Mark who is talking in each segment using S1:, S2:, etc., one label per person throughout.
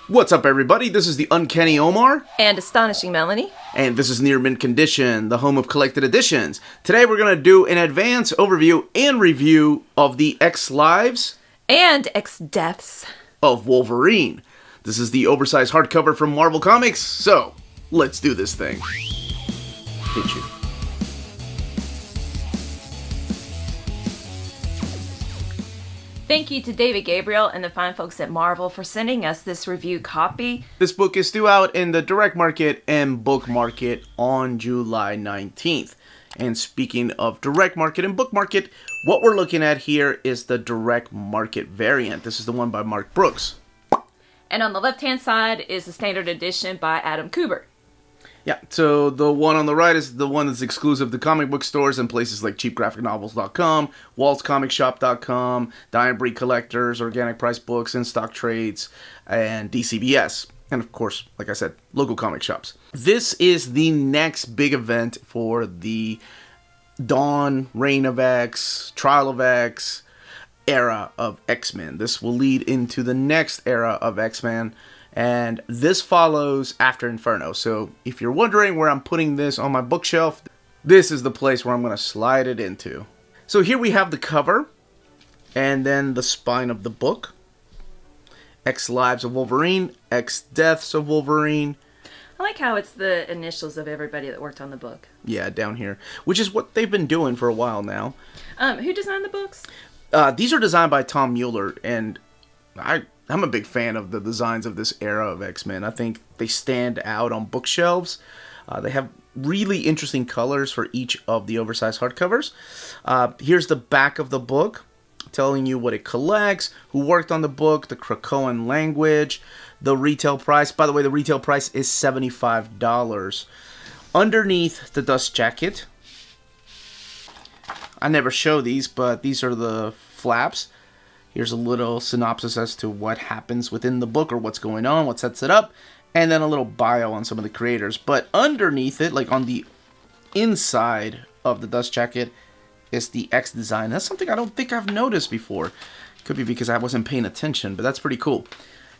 S1: What's up, everybody? This is the Uncanny Omar.
S2: And Astonishing Melanie.
S1: And this is Near Mint Condition, the home of collected editions. Today we're going to do an advance overview and review of the X Lives
S2: and X Deaths
S1: of Wolverine. This is the oversized hardcover from Marvel Comics, so let's do this thing. Hit you.
S2: Thank you to David Gabriel and the fine folks at Marvel for sending us this review copy.
S1: This book is due out in the direct market and book market on July 19th. And speaking of direct market and book market, what we're looking at here is the direct market variant. This is the one by Mark Brooks.
S2: And on the left-hand side is the standard edition by Adam Kubert.
S1: Yeah, so the one on the right is the one that's exclusive to comic book stores and places like cheapgraphicnovels.com, waltzcomicshop.com, Diamond Breed Collectors, Organic Price Books, In-Stock Trades, and DCBS. And of course, like I said, local comic shops. This is the next big event for the Dawn, Reign of X, Trial of X era of X-Men. This will lead into the next era of X-Men. And this follows after Inferno. So if you're wondering where I'm putting this on my bookshelf, this is the place where I'm going to slide it into. So here we have the cover and then the spine of the book. X Lives of Wolverine, X Deaths of Wolverine.
S2: I like how it's the initials of everybody that worked on the book.
S1: Yeah, down here, which is what they've been doing for a while now.
S2: Who designed the books?
S1: These are designed by Tom Mueller, and I'm a big fan of the designs of this era of X-Men. I think they stand out on bookshelves. They have really interesting colors for each of the oversized hardcovers. Here's the back of the book, telling you what it collects, who worked on the book, the Krakoan language, the retail price. By the way, the retail price is $75. Underneath the dust jacket, I never show these, but these are the flaps. Here's a little synopsis as to what happens within the book or what's going on, what sets it up, and then a little bio on some of the creators. But underneath it, like on the inside of the dust jacket, is the X design. That's something I don't think I've noticed before. Could be because I wasn't paying attention, but that's pretty cool.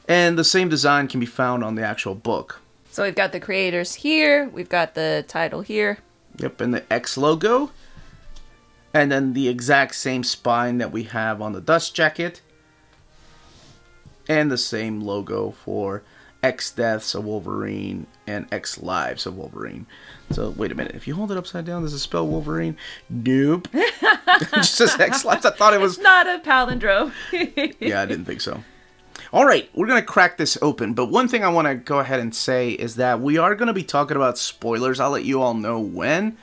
S1: And the same design can be found on the actual book.
S2: So we've got the creators here, we've got the title here.
S1: Yep, and the X logo. And then the exact same spine that we have on the dust jacket. And the same logo for X Deaths of Wolverine and X Lives of Wolverine. So, wait a minute. If you hold it upside down, does it spell Wolverine? Nope. It just says X Lives. I thought it was...
S2: It's not a palindrome.
S1: Yeah, I didn't think so. All right, we're going to crack this open. But one thing I want to go ahead and say is that we are going to be talking about spoilers. I'll let you all know when.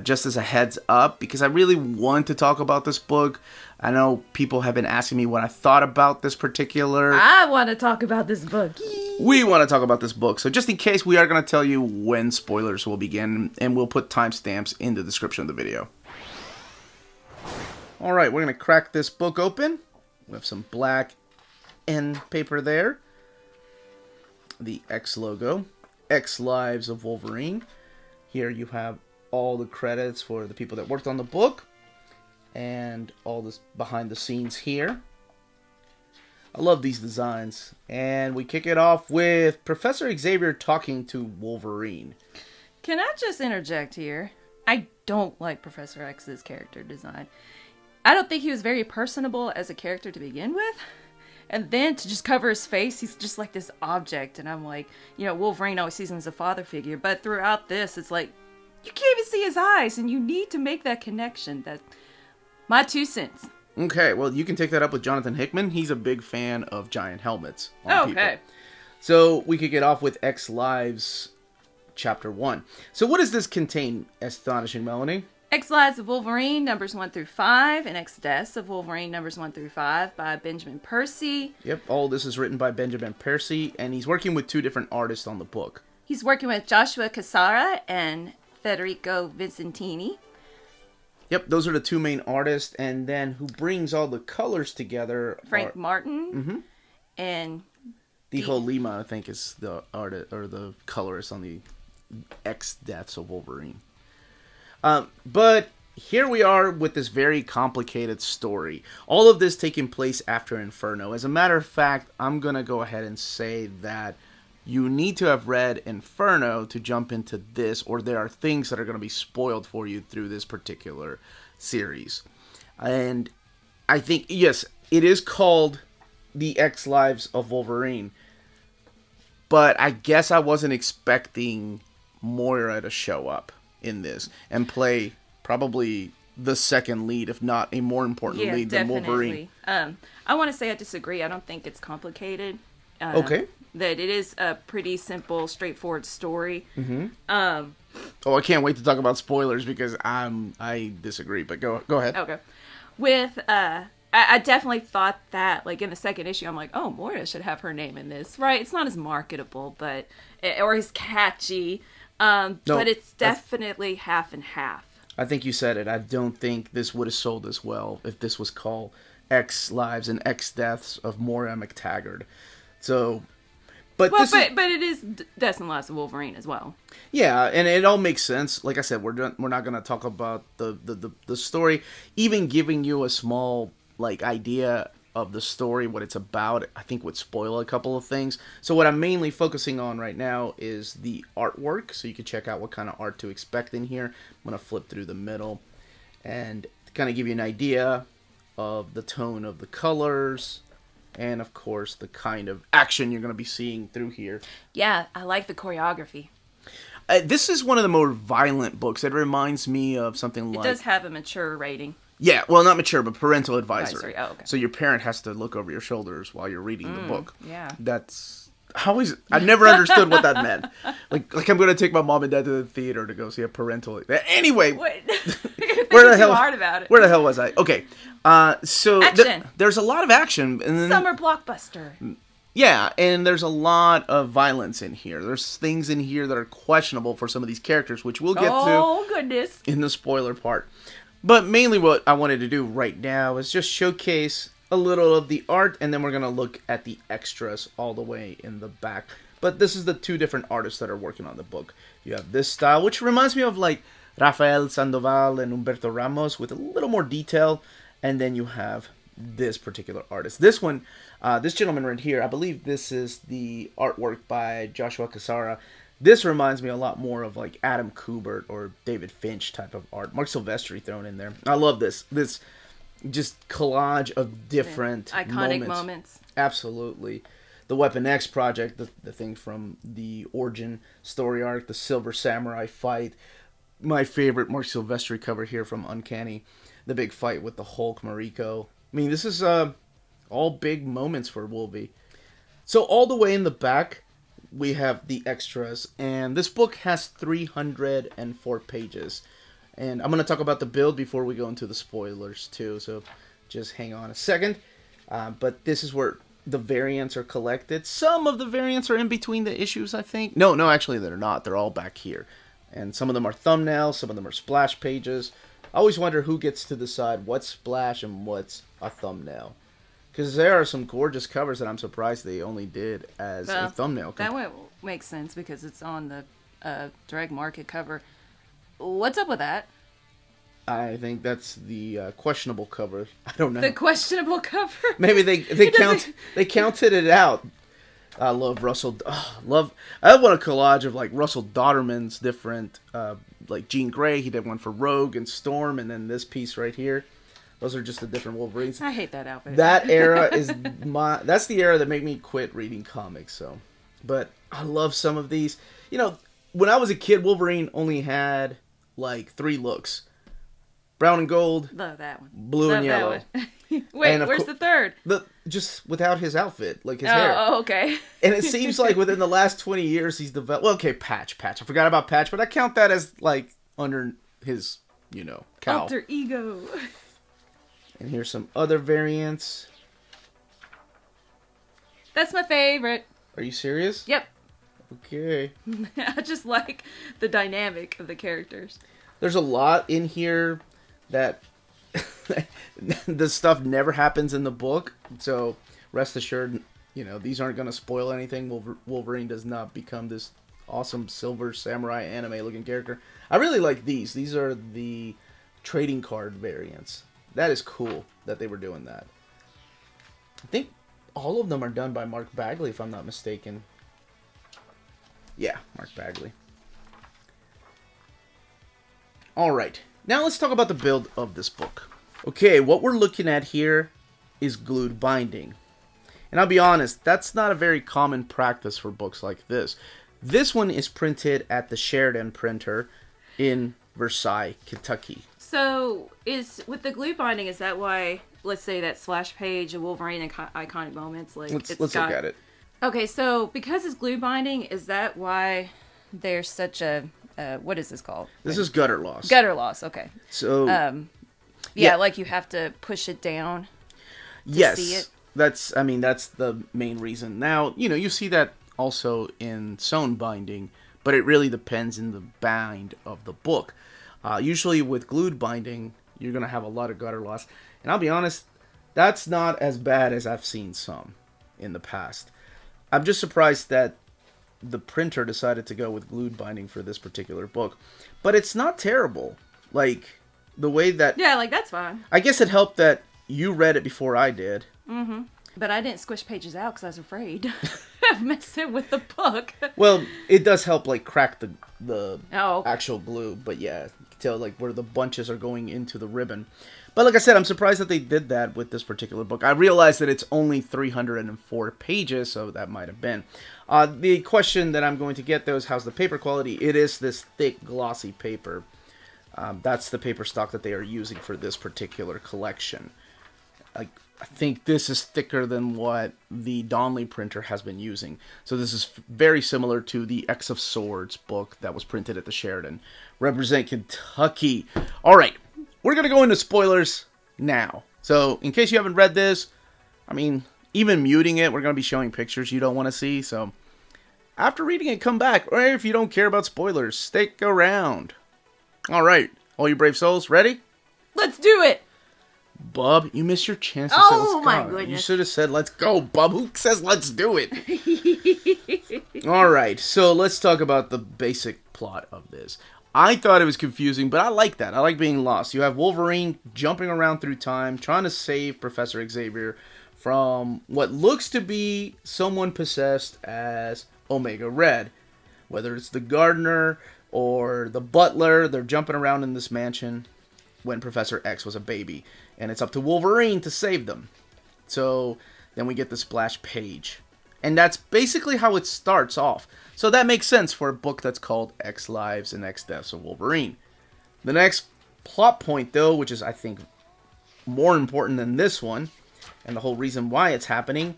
S1: Just as a heads up, because I really want to talk about this book. I know people have been asking me what I thought about this particular...
S2: I want to talk about this book.
S1: We want to talk about this book. So just in case, we are going to tell you when spoilers will begin, and we'll put timestamps in the description of the video. Alright, we're going to crack this book open. We have some black end paper there. The X logo. X Lives of Wolverine. Here you have all the credits for the people that worked on the book and all this behind the scenes here. I love these designs. And we kick it off with Professor Xavier talking to Wolverine.
S2: Can I just interject here? I don't like Professor X's character design. I don't think he was very personable as a character to begin with. And then to just cover his face, he's just like this object. And I'm like, Wolverine always sees him as a father figure. But throughout this, it's like, you can't even see his eyes, and you need to make that connection. That's my 2 cents.
S1: Okay, well, you can take that up with Jonathan Hickman. He's a big fan of giant helmets on people.
S2: Okay.
S1: So we could get off with X Lives Chapter 1. So what does this contain, Astonishing Melanie?
S2: X Lives of Wolverine, numbers 1 through 5, and X Deaths of Wolverine, numbers 1 through 5, by Benjamin Percy.
S1: Yep, all this is written by Benjamin Percy, and he's working with 2 different artists on the book.
S2: He's working with Joshua Cassara and Federico Vicentini.
S1: Yep, those are the 2 main artists, and then who brings all the colors together?
S2: Frank Martin and
S1: Dijo Lima, I think, is the artist or the colorist on the X Deaths of Wolverine. But here we are with this very complicated story. All of this taking place after Inferno. As a matter of fact, I'm going to go ahead and say that you need to have read Inferno to jump into this, or there are things that are going to be spoiled for you through this particular series. And I think, yes, it is called The X Lives of Wolverine. But I guess I wasn't expecting Moira to show up in this and play probably the second lead, if not a more important lead than Wolverine.
S2: I want to say I disagree. I don't think it's complicated.
S1: Okay.
S2: That it is a pretty simple, straightforward story.
S1: Mm-hmm. I can't wait to talk about spoilers because I disagree. But go ahead.
S2: Okay. With I definitely thought that, like, in the second issue, I'm like, oh, Moira should have her name in this, right? It's not as marketable, or as catchy, but it's definitely half and half.
S1: I think you said it. I don't think this would have sold as well if this was called X Lives and X Deaths of Moira McTaggart. So, but
S2: it is Deaths and Lives of Wolverine as well.
S1: Yeah, and it all makes sense. Like I said, we're not going to talk about the story, even giving you a small idea of the story, what it's about, I think would spoil a couple of things. So what I'm mainly focusing on right now is the artwork, so you can check out what kind of art to expect in here. I'm going to flip through the middle and kind of give you an idea of the tone of the colors and, of course, the kind of action you're going to be seeing through here.
S2: Yeah, I like the choreography.
S1: This is one of the more violent books. It reminds me of something like...
S2: It does have a mature rating.
S1: Yeah, well, not mature, but parental advisory.
S2: Oh, okay.
S1: So your parent has to look over your shoulders while you're reading the book.
S2: Yeah.
S1: I never understood what that meant. Like I'm going to take my mom and dad to the theater to go see a parental... Anyway.
S2: What?
S1: Where the hell?
S2: Hard about it.
S1: Where the hell was I? Okay. So
S2: action.
S1: There's a lot of action. And then,
S2: Summer blockbuster.
S1: Yeah, and there's a lot of violence in here. There's things in here that are questionable for some of these characters, which we'll get to in the spoiler part. But mainly what I wanted to do right now is just showcase a little of the art, and then we're going to look at the extras all the way in the back. But this is the two different artists that are working on the book. You have this style, which reminds me of Rafael Sandoval and Humberto Ramos with a little more detail. And then you have this particular artist. This one, this gentleman right here, I believe this is the artwork by Joshua Cassara. This reminds me a lot more of Adam Kubert or David Finch type of art. Mark Silvestri thrown in there. I love this. This just collage of different
S2: iconic moments.
S1: Absolutely. The Weapon X project, the thing from the Origin story arc, the Silver Samurai fight. My favorite Mark Silvestri cover here from Uncanny. The big fight with the Hulk Mariko. I mean, this is all big moments for Wolvie. So all the way in the back, we have the extras, and this book has 304 pages. And I'm going to talk about the build before we go into the spoilers too, so just hang on a second. But this is where the variants are collected. Some of the variants are in between the issues, I think. No, actually they're not. They're all back here. And some of them are thumbnails, some of them are splash pages. I always wonder who gets to decide what's splash and what's a thumbnail. Because there are some gorgeous covers that I'm surprised they only did as a thumbnail.
S2: That one makes sense because it's on the direct market cover. What's up with that?
S1: I think that's the questionable cover. I don't know.
S2: The questionable cover?
S1: Maybe they counted it out. I love Russell. I want a collage of Russell Dodderman's different, Jean Grey. He did one for Rogue and Storm, and then this piece right here. Those are just the different Wolverines.
S2: I hate that outfit.
S1: That era that's the era that made me quit reading comics. So, but I love some of these. You know, when I was a kid, Wolverine only had 3 looks: brown and gold,
S2: love that one,
S1: blue and yellow.
S2: Wait, where's the third?
S1: Just without his outfit, his hair.
S2: Oh, okay.
S1: And it seems like within the last 20 years he's developed. Well, okay, Patch. I forgot about Patch, but I count that as under his, cowl.
S2: Alter ego.
S1: And here's some other variants.
S2: That's my favorite.
S1: Are you serious?
S2: Yep.
S1: Okay.
S2: I just like the dynamic of the characters.
S1: There's a lot in here that the stuff never happens in the book, so rest assured, these aren't going to spoil anything. Wolverine does not become this awesome silver samurai anime looking character. I really like these. These are the trading card variants. That is cool that they were doing that. I think all of them are done by Mark Bagley, if I'm not mistaken. Yeah, Mark Bagley. Alright, now let's talk about the build of this book. Okay, what we're looking at here is glued binding. And I'll be honest, that's not a very common practice for books like this. This one is printed at the Sheridan printer in Versailles, Kentucky.
S2: So, with the glue binding, is that why, let's say that splash page of Wolverine and iconic moments, like
S1: Let's look at it.
S2: Okay, so because it's glue binding, is that why there's such a what is this called?
S1: This is gutter loss.
S2: Gutter loss. Okay.
S1: So
S2: yeah, like you have to push it down.
S1: Yes,
S2: see it.
S1: that's the main reason. Now, you see that also in sewn binding, but it really depends in the bind of the book. Usually with glued binding, you're going to have a lot of gutter loss. And I'll be honest, that's not as bad as I've seen some in the past. I'm just surprised that the printer decided to go with glued binding for this particular book. But it's not terrible. Like, the way that...
S2: Yeah, like, that's fine.
S1: I guess it helped that you read it before I did.
S2: Mm-hmm. But I didn't squish pages out because I was afraid of messing with the book.
S1: Well, it does help, like, crack the
S2: okay.
S1: actual glue. But yeah, you can tell, like, where the bunches are going into the ribbon. But like I said, I'm surprised that they did that with this particular book. I realized that it's only 304 pages, so that might have been. The question that I'm going to get, though, is how's the paper quality? It is this thick, glossy paper. That's the paper stock that they are using for this particular collection. I think this is thicker than what the Donnelly printer has been using. So this is very similar to the X of Swords book that was printed at the Sheridan. Represent Kentucky. All right, we're going to go into spoilers now. So in case you haven't read this, I mean, even muting it, we're going to be showing pictures you don't want to see. So after reading it, come back. Or if you don't care about spoilers, stick around. All right, all you brave souls, ready?
S2: Let's do it!
S1: Bub, you missed your chance to say let's go.
S2: Oh my goodness.
S1: You should have said let's go, Bub. Who says let's do it? Alright, so let's talk about the basic plot of this. I thought it was confusing, but I like that. I like being lost. You have Wolverine jumping around through time, trying to save Professor Xavier from what looks to be someone possessed as Omega Red. Whether it's the gardener or the butler, they're jumping around in this mansion when Professor X was a baby. And it's up to Wolverine to save them. So then we get the splash page. And that's basically how it starts off. So that makes sense for a book that's called X Lives and X Deaths of Wolverine. The next plot point, though, which is, I think, more important than this one, and the whole reason why it's happening,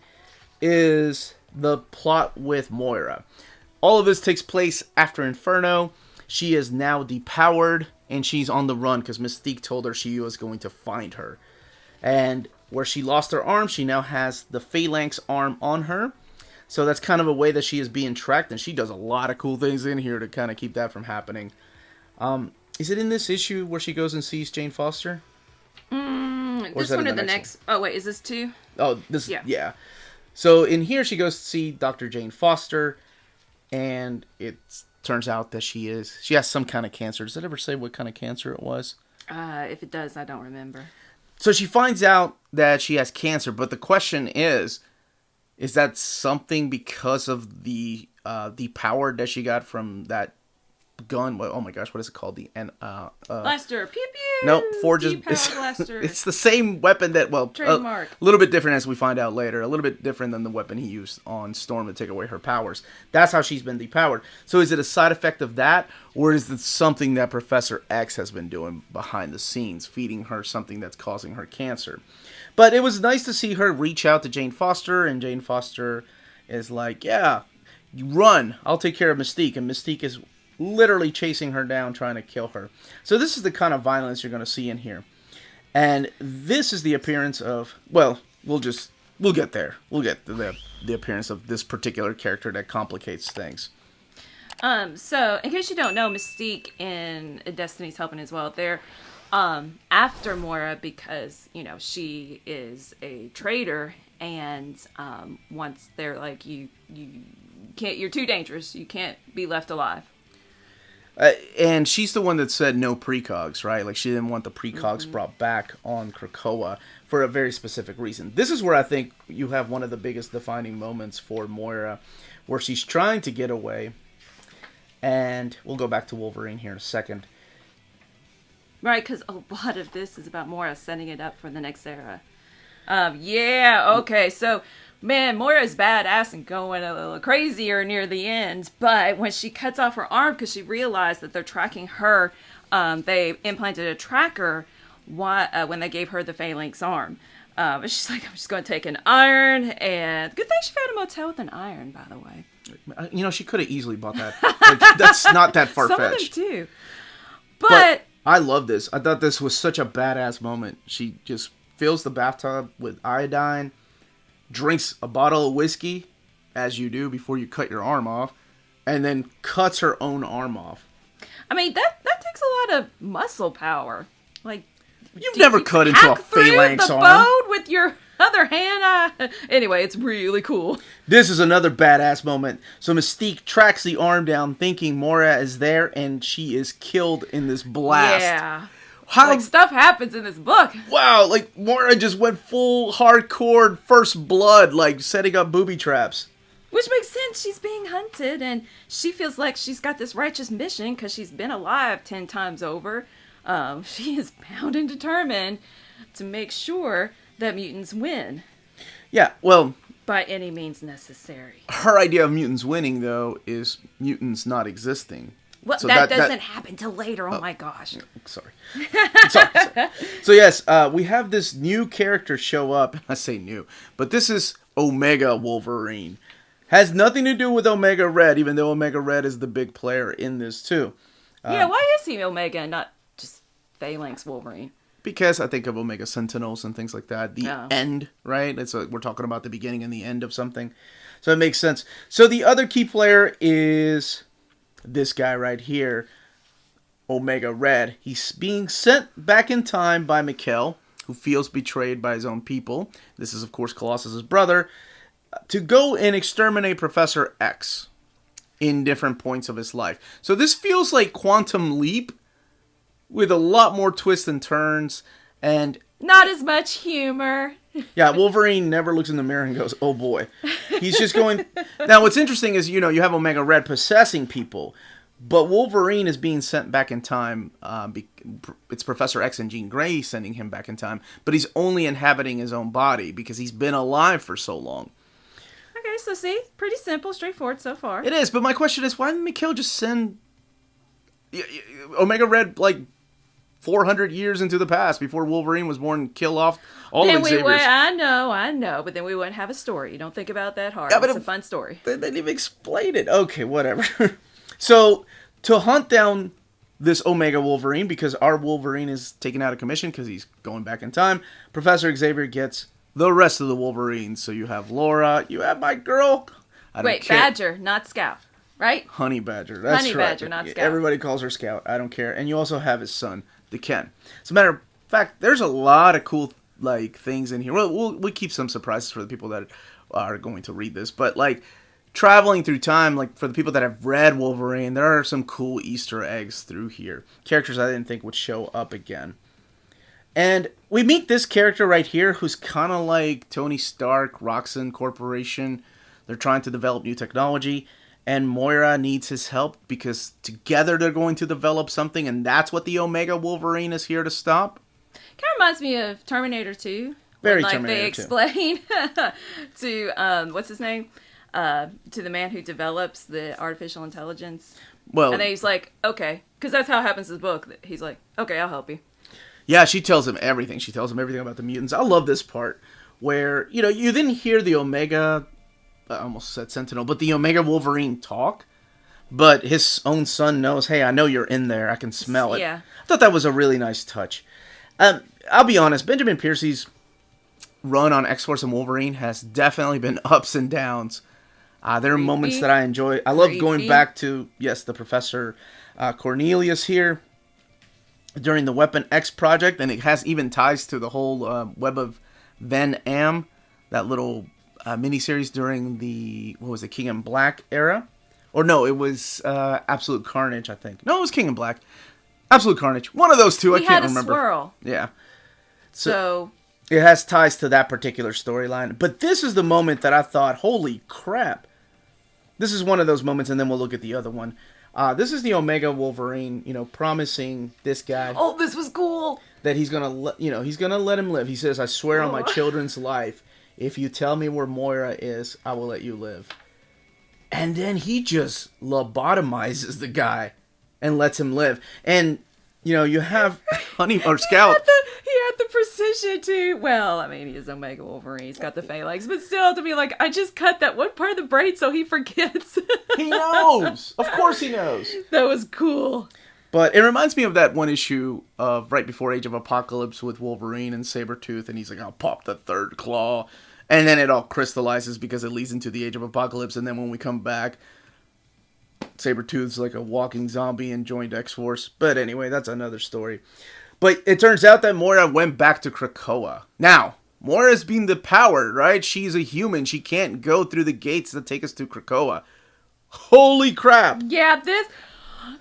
S1: is the plot with Moira. All of this takes place after Inferno. She is now depowered, and she's on the run because Mystique told her she was going to find her. And where she lost her arm, she now has the Phalanx arm on her. So that's kind of a way that she is being tracked, and she does a lot of cool things in here to kind of keep that from happening. Is it in this issue where she goes and sees Jane Foster?
S2: This one or the next? Oh, wait, is this two?
S1: Oh, this, yeah. So in here, she goes to see Dr. Jane Foster, and it turns out that she has some kind of cancer. Does it ever say what kind of cancer it was?
S2: If it does, I don't remember.
S1: So she finds out that she has cancer, but the question is that something because of the power that she got from that gun? Oh my gosh, what is it called?
S2: Blaster. Pew pew.
S1: No, forges.
S2: Blaster.
S1: It's the same weapon that,
S2: trademark.
S1: A little bit different as we find out later. A little bit different than the weapon he used on Storm to take away her powers. That's how she's been depowered. So is it a side effect of that, or is it something that Professor X has been doing behind the scenes, feeding her something that's causing her cancer? But it was nice to see her reach out to Jane Foster, and Jane Foster is like, yeah, run, I'll take care of Mystique. And Mystique is literally chasing her down, trying to kill her. So this is the kind of violence you're going to see in here. And this is the appearance of, well, we'll get there. We'll get to the appearance of this particular character that complicates things.
S2: So, in case you don't know, Mystique and Destiny's helping as well. They're after Moira because, she is a traitor, and once they're like, you can't, you're too dangerous, you can't be left alive.
S1: And she's the one that said no precogs, right? Like she didn't want the precogs brought back on Krakoa for a very specific reason. This is where I think you have one of the biggest defining moments for Moira, where she's trying to get away. And we'll go back to Wolverine here in a second.
S2: Right, because a lot of this is about Moira setting it up for the next era. Yeah, okay, so, man, Moira's badass and going a little crazier near the end, but when she cuts off her arm because she realized that they're tracking her, they implanted a tracker when they gave her the phalanx arm. And she's like, I'm just going to take an iron, and good thing she found a motel with an iron, by the way.
S1: You know, she could have easily bought that. Like, that's not that far-fetched.
S2: Some of them do. But
S1: I love this. I thought this was such a badass moment. She just fills the bathtub with iodine, drinks a bottle of whiskey, as you do before you cut your arm off, and then cuts her own arm off.
S2: I mean, that takes a lot of muscle power. Like,
S1: You've never cut into a phalanx
S2: the
S1: arm.
S2: bone with your other hand. Anyway, it's really cool.
S1: This is another badass moment. So Mystique tracks the arm down thinking Moira is there, and she is killed in this blast.
S2: Yeah.
S1: How
S2: Like, stuff happens in this book.
S1: Wow, like Moira just went full hardcore first blood, like setting up booby traps.
S2: Which makes sense. She's being hunted, and she feels like she's got this righteous mission because she's been alive 10 times over. She is bound and determined to make sure that mutants win.
S1: Yeah, well,
S2: by any means necessary.
S1: Her idea of mutants winning, though, is mutants not existing.
S2: Well,
S1: So
S2: that doesn't happen till later. Oh my gosh.
S1: Sorry. sorry. So yes, we have this new character show up. I say new, but this is Omega Wolverine. Has nothing to do with Omega Red, even though Omega Red is the big player in this too.
S2: Yeah, why is he Omega and not just Phalanx Wolverine?
S1: Because I think of Omega Sentinels and things like that. The
S2: Oh.
S1: end, right? We're talking about the beginning and the end of something. So it makes sense. So the other key player is this guy right here, Omega Red. He's being sent back in time by Mikkel, who feels betrayed by his own people. This is, of course, Colossus's brother, to go and exterminate Professor X in different points of his life. So this feels like Quantum Leap with a lot more twists and turns, and
S2: Not as much humor.
S1: yeah, Wolverine never looks in the mirror and goes, oh boy. He's just going... Now, what's interesting is, you have Omega Red possessing people, but Wolverine is being sent back in time. It's Professor X and Jean Grey sending him back in time, but he's only inhabiting his own body because he's been alive for so long.
S2: Okay, so see, pretty simple, straightforward so far.
S1: It is, but my question is, why didn't Mikhail just send Omega Red, 400 years into the past before Wolverine was born and kill off all of Xavier's?
S2: I know, but then we wouldn't have a story. You don't think about that hard.
S1: Yeah, but
S2: it's a fun story.
S1: They didn't even explain it. Okay, whatever. So, to hunt down this Omega Wolverine, because our Wolverine is taken out of commission because he's going back in time, Professor Xavier gets the rest of the Wolverines. So you have Laura, you have my girl.
S2: Wait, Badger, not Scout, right?
S1: Honey Badger. That's
S2: Honey
S1: right.
S2: Badger, not Scout.
S1: Everybody calls her Scout. I don't care. And you also have his son, the Ken. As a matter of fact, there's a lot of cool things in here. We'll keep some surprises for the people that are going to read this, but traveling through time, for the people that have read Wolverine, there are some cool Easter eggs through here. Characters I didn't think would show up again. And we meet this character right here who's kind of like Tony Stark, Roxxon Corporation. They're trying to develop new technology, and Moira needs his help because together they're going to develop something, and that's what the Omega Wolverine is here to stop.
S2: Kind of reminds me of Terminator 2.
S1: Very
S2: when,
S1: Terminator 2.
S2: They explain to, what's his name? To the man who develops the artificial intelligence.
S1: Well,
S2: and then he's like, okay. Because that's how it happens in the book. He's like, okay, I'll help you.
S1: yeah, she tells him everything. She tells him everything about the mutants. I love this part where, you didn't hear the Omega, I almost said Sentinel, but the Omega Wolverine talk. But his own son knows, hey, I know you're in there. I can smell it.
S2: Yeah.
S1: I thought that was a really nice touch. I'll be honest, Benjamin Piercy's run on X-Force and Wolverine has definitely been ups and downs. There are moments that I enjoy. I love going back to, the Professor Cornelius here during the Weapon X project, and it has even ties to the whole Web of Van Am, that little miniseries during the, King in Black era, Or no, it was Absolute Carnage, I think. No, it was King in Black. Absolute Carnage. One of those two, I can't remember.
S2: He had a swirl.
S1: Yeah.
S2: So
S1: it has ties to that particular storyline. But this is the moment that I thought, holy crap. This is one of those moments, and then we'll look at the other one. This is the Omega Wolverine, promising this guy.
S2: Oh, this was cool.
S1: That he's gonna, he's gonna let him live. He says, "I swear on my children's life, if you tell me where Moira is, I will let you live." And then he just lobotomizes the guy and lets him live. And you have Honey or Scout.
S2: He had the precision to. Well, I mean, he is Omega Wolverine. He's got the phalanx, but still, to be like, I just cut that one part of the brain so he forgets.
S1: He knows. Of course, he knows.
S2: That was cool.
S1: But it reminds me of that one issue of right before Age of Apocalypse with Wolverine and Sabretooth, and he's like, "I'll pop the third claw." And then it all crystallizes because it leads into the Age of Apocalypse, and then when we come back, Sabretooth's like a walking zombie and joined X-Force. But anyway, that's another story. But it turns out that Moira went back to Krakoa. Now, Moira's being depowered, right? She's a human. She can't go through the gates that take us to Krakoa. Holy crap!
S2: Yeah,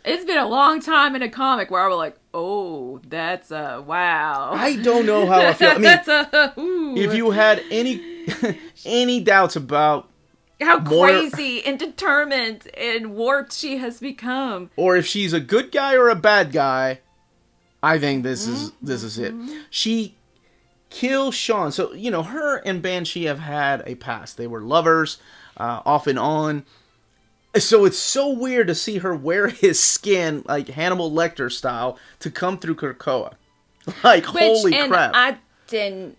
S2: it's been a long time in a comic where I was like, oh, that's wow.
S1: I don't know how I feel. I mean, if you had any doubts about
S2: how crazy and determined and warped she has become,
S1: or if she's a good guy or a bad guy, I think this is it. She kills Sean. So, her and Banshee have had a past. They were lovers, off and on. So it's so weird to see her wear his skin, like Hannibal Lecter style, to come through Krakoa. Like, holy crap.
S2: I didn't,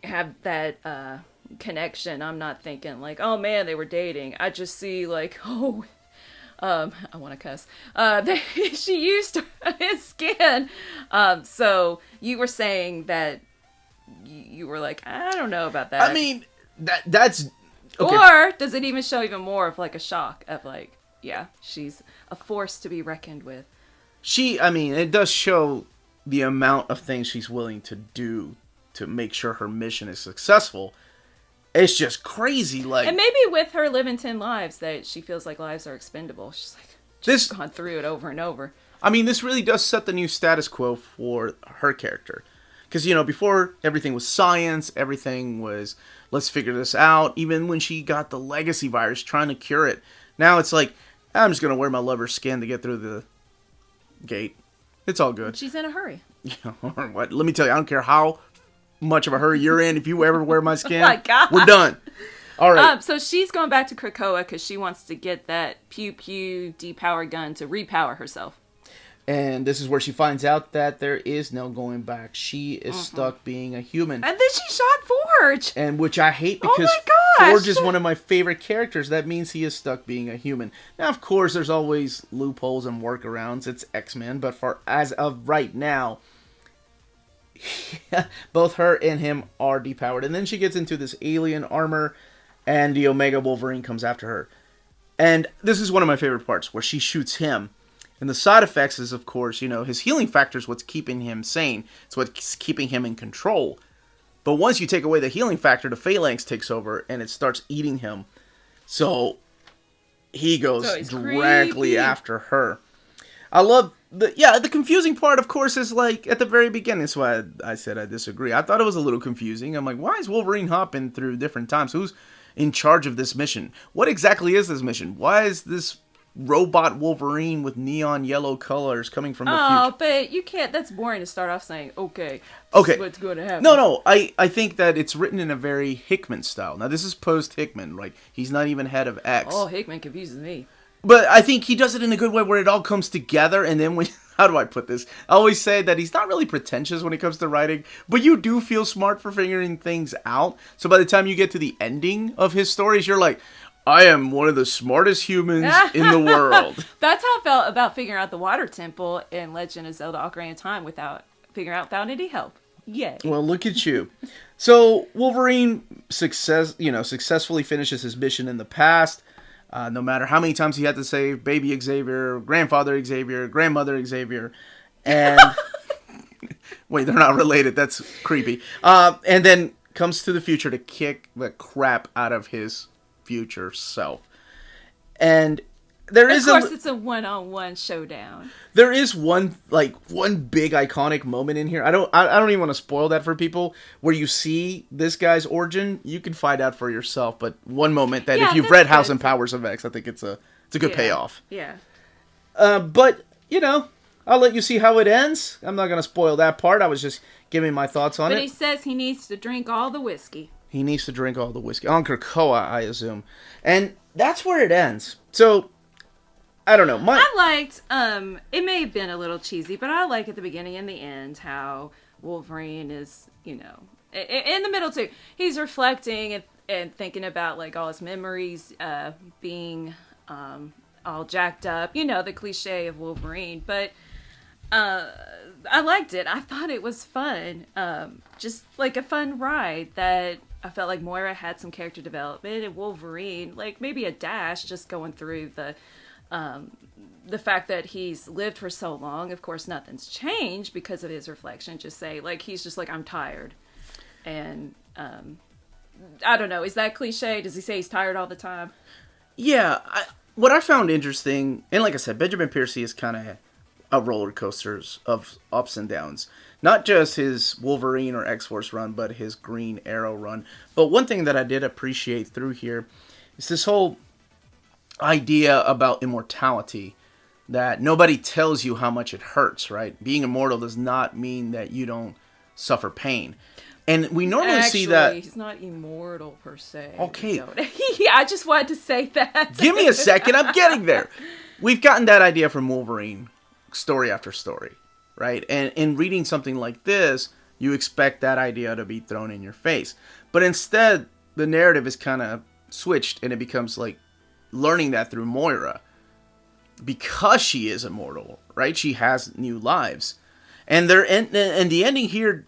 S2: have that connection. I'm not thinking, oh, man, they were dating. I just see, I want to cuss. She used his skin. So you were saying that you were like, I don't know about that.
S1: I mean, that's... Okay.
S2: Or does it even show even more of a shock of she's a force to be reckoned with?
S1: It does show the amount of things she's willing to do to make sure her mission is successful. It's just crazy,
S2: and maybe with her living 10 lives that she feels like lives are expendable. She's just gone through it over and over.
S1: I mean, this really does set the new status quo for her character. Because, before everything was science, everything was, let's figure this out. Even when she got the legacy virus, trying to cure it. Now it's like, I'm just going to wear my lover's skin to get through the gate. It's all good.
S2: She's in a hurry.
S1: What? Let me tell you, I don't care how much of a hurry you're in. If you ever wear my skin,
S2: oh my God.
S1: We're done. All right.
S2: So she's going back to Krakoa because she wants to get that pew-pew depower gun to repower herself.
S1: And this is where she finds out that there is no going back. She is stuck being a human.
S2: And then she shot Forge.
S1: And which I hate because Forge is one of my favorite characters. That means he is stuck being a human. Now, of course, there's always loopholes and workarounds. It's X-Men. But as of right now, both her and him are depowered. And then she gets into this alien armor, and the Omega Wolverine comes after her. And this is one of my favorite parts, where she shoots him. And the side effects is, of course, his healing factor is what's keeping him sane. It's what's keeping him in control. But once you take away the healing factor, the phalanx takes over, and it starts eating him. So he goes directly after her. I love the confusing part, of course, is at the very beginning. That's why I said I disagree. I thought it was a little confusing. I'm like, why is Wolverine hopping through different times? Who's in charge of this mission? What exactly is this mission? Why is this robot Wolverine with neon yellow colors coming from the future?
S2: Oh, but you can't. That's boring to start off saying, okay, this is what's going to happen.
S1: No, I think that it's written in a very Hickman style. Now, this is post-Hickman. He's not even head of X.
S2: Oh, Hickman confuses me.
S1: But I think he does it in a good way where it all comes together, and then how do I put this? I always say that he's not really pretentious when it comes to writing, but you do feel smart for figuring things out. So by the time you get to the ending of his stories, you're like, I am one of the smartest humans in the world.
S2: That's how I felt about figuring out the Water Temple in Legend of Zelda Ocarina of Time without any help. Yay.
S1: Well, look at you. So Wolverine successfully finishes his mission in the past. No matter how many times he had to save baby Xavier, grandfather Xavier, grandmother Xavier, and wait, they're not related. That's creepy. And then comes to the future to kick the crap out of his future self. And there
S2: Of
S1: is
S2: course, it's a one-on-one showdown.
S1: there is one big iconic moment in here. I don't even want to spoil that for people. Where you see this guy's origin, you can find out for yourself. But one moment that if you've read House and Powers of X, I think it's a good payoff.
S2: Yeah.
S1: But I'll let you see how it ends. I'm not gonna spoil that part. I was just giving my thoughts on it.
S2: But he says he needs to drink all the whiskey.
S1: He needs to drink all the whiskey. On Krakoa, I assume. And that's where it ends. So, I don't know.
S2: I liked, it may have been a little cheesy, but I like at the beginning and the end how Wolverine is, in the middle too. He's reflecting and thinking about like all his memories being all jacked up. The cliche of Wolverine. But I liked it. I thought it was fun. Just like a fun ride that I felt like Moira had some character development, and Wolverine, like maybe a dash, just going through the fact that he's lived for so long. Of course, nothing's changed because of his reflection. Just say, like, he's just like, I'm tired. And I don't know. Is that cliche? Does he say he's tired all the time?
S1: Yeah. What I found interesting, and like I said, Benjamin Percy is kind of a roller coaster of ups and downs. Not just his Wolverine or X-Force run, but his Green Arrow run. But one thing that I did appreciate through here is this whole idea about immortality. That nobody tells you how much it hurts, right? Being immortal does not mean that you don't suffer pain. And we normally see that...
S2: he's not immortal per se.
S1: Okay.
S2: Yeah, I just wanted to say that.
S1: Give me a second, I'm getting there. We've gotten that idea from Wolverine story after story, right? And in reading something like this, you expect that idea to be thrown in your face. But instead, the narrative is kind of switched, and it becomes like learning that through Moira. Because she is immortal, right? She has new lives. And the ending here,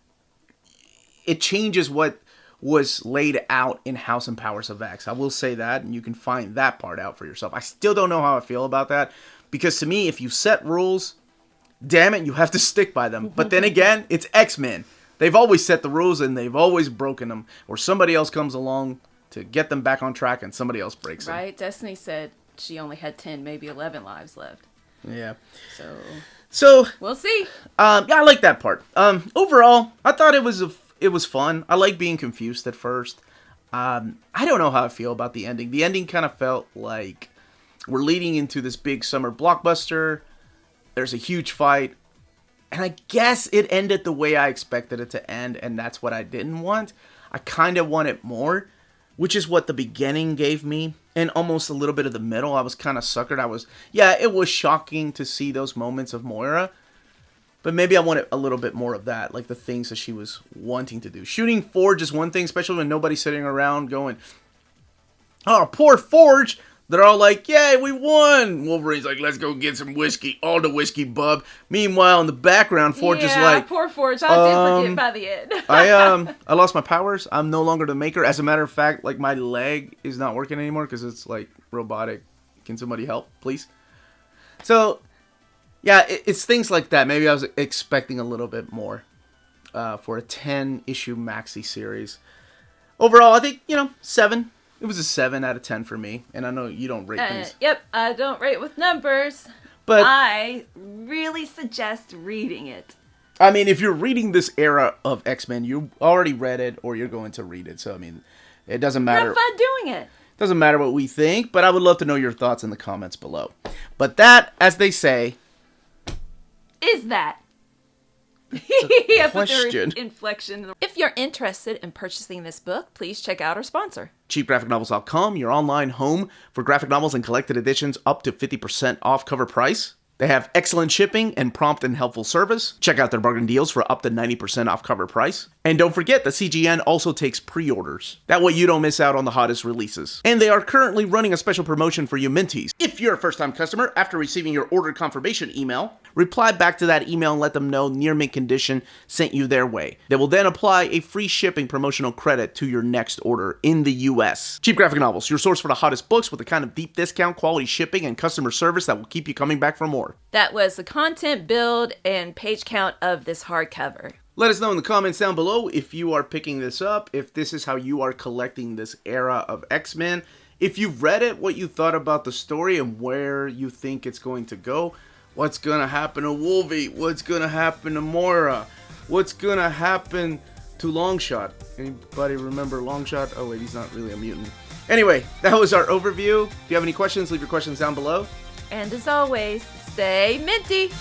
S1: it changes what was laid out in House and Powers of X. I will say that, and you can find that part out for yourself. I still don't know how I feel about that, because to me, if you set rules, damn it, you have to stick by them. But then again, it's X-Men. They've always set the rules, and they've always broken them, or somebody else comes along to get them back on track, and somebody else breaks them.
S2: Right? Destiny said she only had 10, maybe 11 lives left.
S1: Yeah.
S2: So we'll see.
S1: Yeah, I like that part. Overall, I thought it was fun. I like being confused at first. I don't know how I feel about the ending. The ending kind of felt like we're leading into this big summer blockbuster. There's a huge fight. And I guess it ended the way I expected it to end, and that's what I didn't want. I kind of wanted more, which is what the beginning gave me, and almost a little bit of the middle. I was kind of suckered. It was shocking to see those moments of Moira, but maybe I wanted a little bit more of that, like the things that she was wanting to do. Shooting Forge is one thing, especially when nobody's sitting around going, oh, poor Forge. They're all like, yay, we won. Wolverine's like, let's go get some whiskey. All the whiskey, bub. Meanwhile, in the background, Forge is like,
S2: poor Forge. I did forget by the end.
S1: I lost my powers. I'm no longer the maker. As a matter of fact, like, my leg is not working anymore because it's like robotic. Can somebody help, please? So, yeah, it's things like that. Maybe I was expecting a little bit more for a 10-issue maxi series. Overall, I think, 7. It was a 7 out of 10 for me, and I know you don't rate things.
S2: Yep, I don't rate with numbers,
S1: but
S2: I really suggest reading it.
S1: I mean, if you're reading this era of X-Men, you already read it, or you're going to read it. So, I mean, it doesn't matter.
S2: Have fun doing it.
S1: Doesn't matter what we think, but I would love to know your thoughts in the comments below. But that, as they say,
S2: is that.
S1: Question.
S2: Inflection. If you're interested in purchasing this book, please check out our sponsor.
S1: CheapGraphicNovels.com, your online home for graphic novels and collected editions up to 50% off cover price. They have excellent shipping and prompt and helpful service. Check out their bargain deals for up to 90% off cover price. And don't forget that CGN also takes pre-orders. That way you don't miss out on the hottest releases. And they are currently running a special promotion for you Minties. If you're a first-time customer, after receiving your order confirmation email, reply back to that email and let them know Near Mint Condition sent you their way. They will then apply a free shipping promotional credit to your next order in the US. Cheap Graphic Novels, your source for the hottest books with the kind of deep discount, quality shipping, and customer service that will keep you coming back for more.
S2: That was the content, build, and page count of this hardcover.
S1: Let us know in the comments down below if you are picking this up, if this is how you are collecting this era of X-Men, if you've read it, what you thought about the story and where you think it's going to go. What's going to happen to Wolvie? What's going to happen to Moira? What's going to happen to Longshot? Anybody remember Longshot? Oh, wait, he's not really a mutant. Anyway, that was our overview. If you have any questions, leave your questions down below.
S2: And as always, stay minty!